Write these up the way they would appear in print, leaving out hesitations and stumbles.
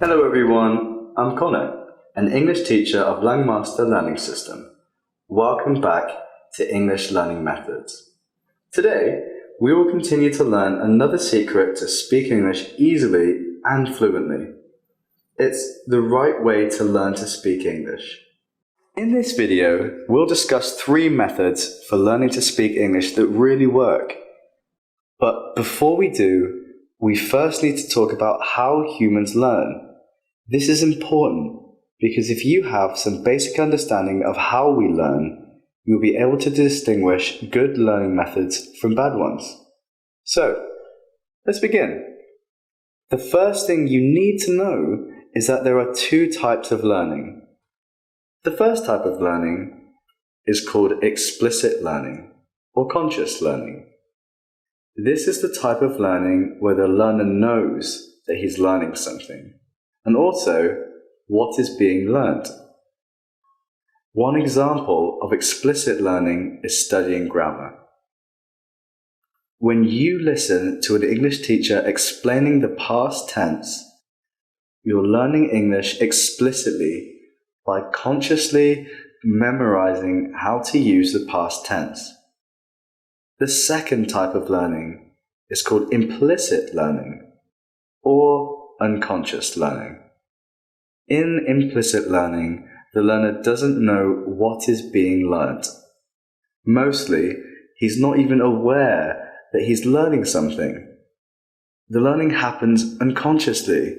Hello everyone, I'm Connor, an English teacher of Langmaster Learning System. Welcome back to English Learning Methods. Today, we will continue to learn another secret to speak English easily and fluently. It's the right way to learn to speak English. In this video, we'll discuss 3 methods for learning to speak English that really work. But before we do, we first need to talk about how humans learn. This is important because if you have some basic understanding of how we learn, you'll be able to distinguish good learning methods from bad ones. So, let's begin. The first thing you need to know is that there are 2 types of learning. The first type of learning is called explicit learning or conscious learning. This is the type of learning where the learner knows that he's learning something, and also what is being learned. One example of explicit learning is studying grammar. When you listen to an English teacher explaining the past tense, you're learning English explicitly by consciously memorizing how to use the past tense. The second type of learning is called implicit learning or unconscious learning. In implicit learning, the learner doesn't know what is being learnt. Mostly, he's not even aware that he's learning something. The learning happens unconsciously.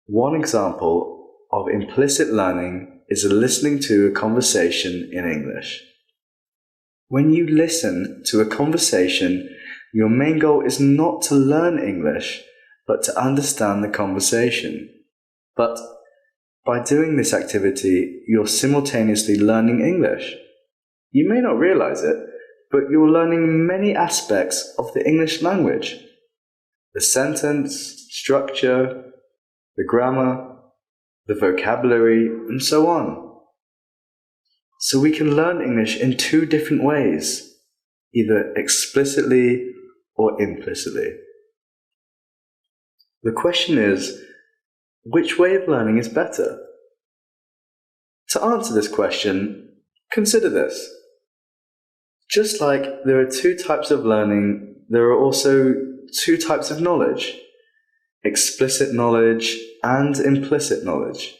One example of implicit learning is listening to a conversation in English. When you listen to a conversation, your main goal is not to learn English, but to understand the conversation. But by doing this activity, you're simultaneously learning English. You may not realize it, but you're learning many aspects of the English language. The sentence, structure, the grammar, the vocabulary, and so on. So we can learn English in 2 different ways, either explicitly or implicitly. The question is, which way of learning is better? To answer this question, consider this. Just like there are 2 types of learning, there are also 2 types of knowledge: explicit knowledge and implicit knowledge.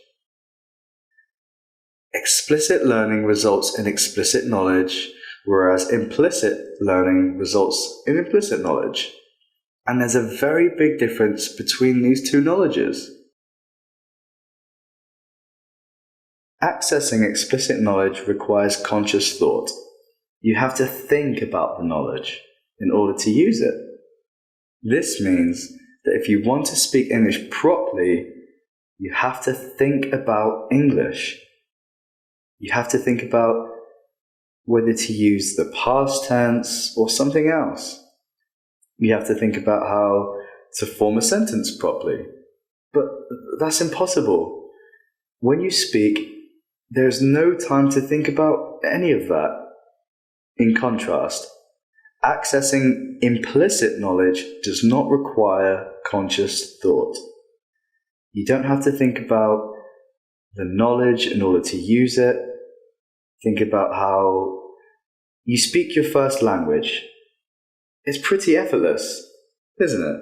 Explicit learning results in explicit knowledge, whereas implicit learning results in implicit knowledge. And there's a very big difference between these 2 knowledges. Accessing explicit knowledge requires conscious thought. You have to think about the knowledge in order to use it. This means that if you want to speak English properly, you have to think about English. You have to think about whether to use the past tense or something else. You have to think about how to form a sentence properly. But that's impossible. When you speak, there's no time to think about any of that. In contrast, accessing implicit knowledge does not require conscious thought. You don't have to think about the knowledge in order to use it. Think about how you speak your first language. It's pretty effortless, isn't it?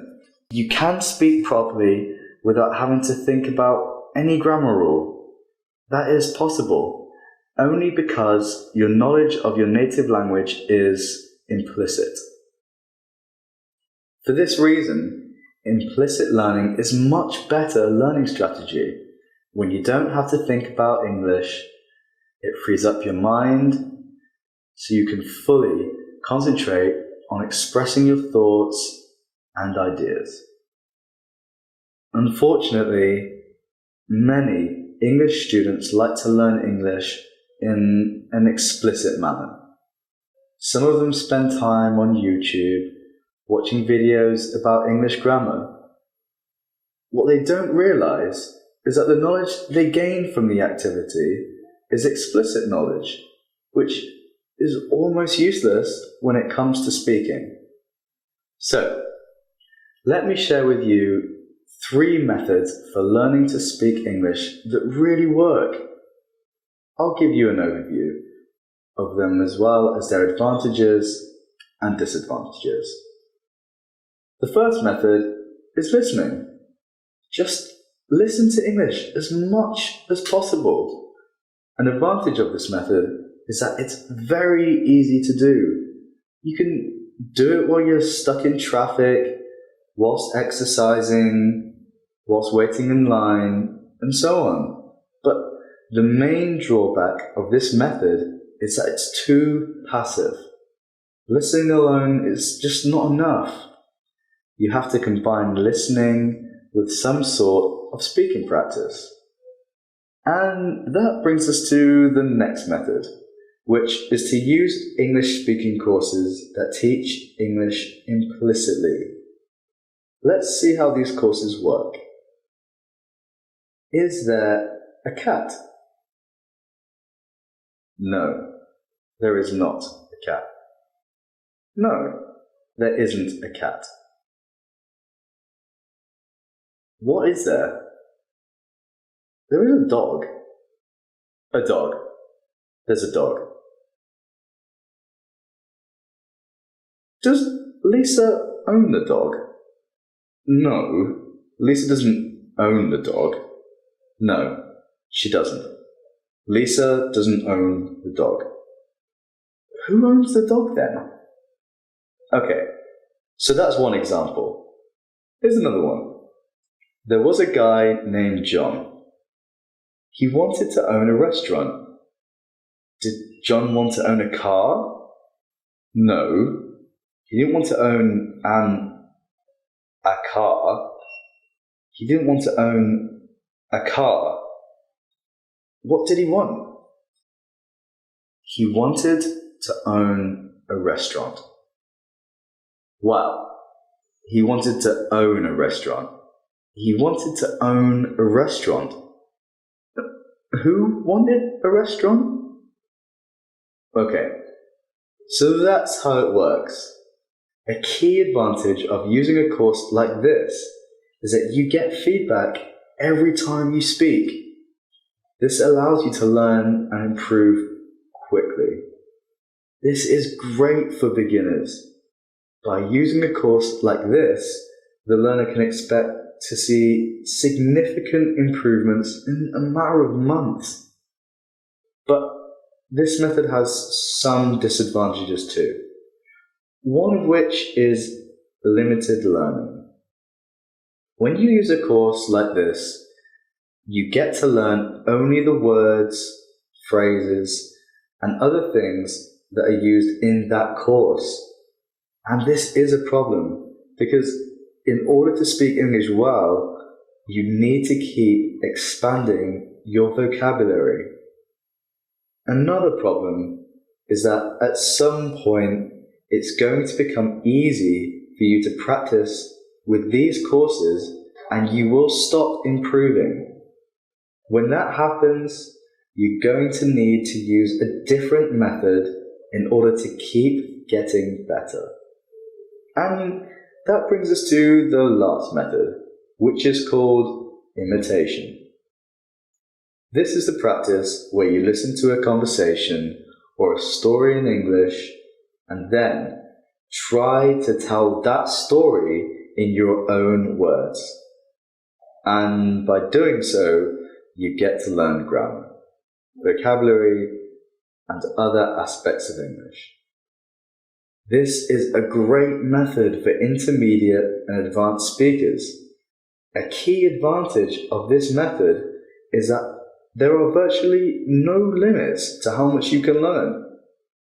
You can speak properly without having to think about any grammar rule. That is possible only because your knowledge of your native language is implicit. For this reason, implicit learning is much better learning strategy. When you don't have to think about English, it frees up your mind so you can fully concentrate on expressing your thoughts and ideas. Unfortunately, many English students like to learn English in an explicit manner. Some of them spend time on YouTube watching videos about English grammar. What they don't realize is that the knowledge they gain from the activity is explicit knowledge, which is almost useless when it comes to speaking. So, let me share with you 3 methods for learning to speak English that really work. I'll give you an overview of them as well as their advantages and disadvantages. The first method is listening. Just listen to English as much as possible. An advantage of this method is that it's very easy to do. You can do it while you're stuck in traffic, whilst exercising, whilst waiting in line, and so on. But the main drawback of this method is that it's too passive. Listening alone is just not enough. You have to combine listening with some sort of speaking practice. And that brings us to the next method, which is to use English speaking courses that teach English implicitly. Let's see how these courses work. Is there a cat? No, there is not a cat. No, there isn't a cat. What is there? There is a dog. A dog. There's a dog. Does Lisa own the dog? No, Lisa doesn't own the dog. No, she doesn't. Lisa doesn't own the dog. Who owns the dog then? Okay, so that's one example. Here's another one. There was a guy named John. He wanted to own a restaurant. Did John want to own a car? No, he didn't want to own a car. He didn't want to own a car. What did he want? He wanted to own a restaurant. Wow, he wanted to own a restaurant. He wanted to own a restaurant. Who wanted a restaurant? Okay, so that's how it works. A key advantage of using a course like this is that you get feedback every time you speak. This allows you to learn and improve quickly. This is great for beginners. By using a course like this, the learner can expect to see significant improvements in a matter of months. But this method has some disadvantages too, one of which is limited learning. When you use a course like this, you get to learn only the words, phrases, and other things that are used in that course. And this is a problem because in order to speak English well, you need to keep expanding your vocabulary. Another problem is that at some point, it's going to become easy for you to practice with these courses and you will stop improving. When that happens, you're going to need to use a different method in order to keep getting better. And that brings us to the last method, which is called imitation. This is the practice where you listen to a conversation or a story in English and then try to tell that story in your own words. And by doing so, you get to learn grammar, vocabulary, and other aspects of English. This is a great method for intermediate and advanced speakers. A key advantage of this method is that there are virtually no limits to how much you can learn.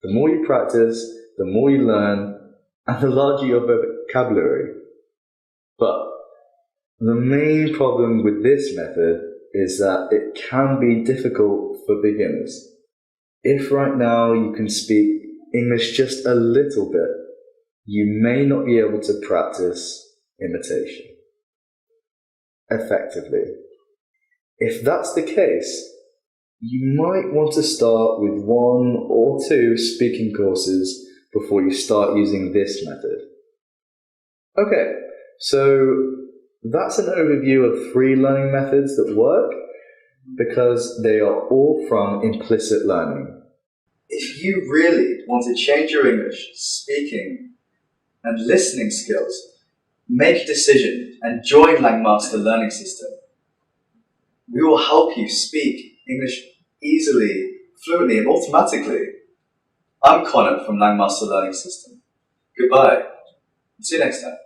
The more you practice, the more you learn, and the larger your vocabulary. But the main problem with this method is that it can be difficult for beginners. If right now you can speak English just a little bit, you may not be able to practice imitation effectively. If that's the case, you might want to start with 1 or 2 speaking courses before you start using this method. Okay, so That's an overview of 3 learning methods that work because they are all from implicit learning. If you really want to change your English speaking and listening skills, make a decision and join Langmaster Learning System. We will help you speak English easily, fluently, and automatically. I'm Connor from Langmaster Learning System. Goodbye. See you next time.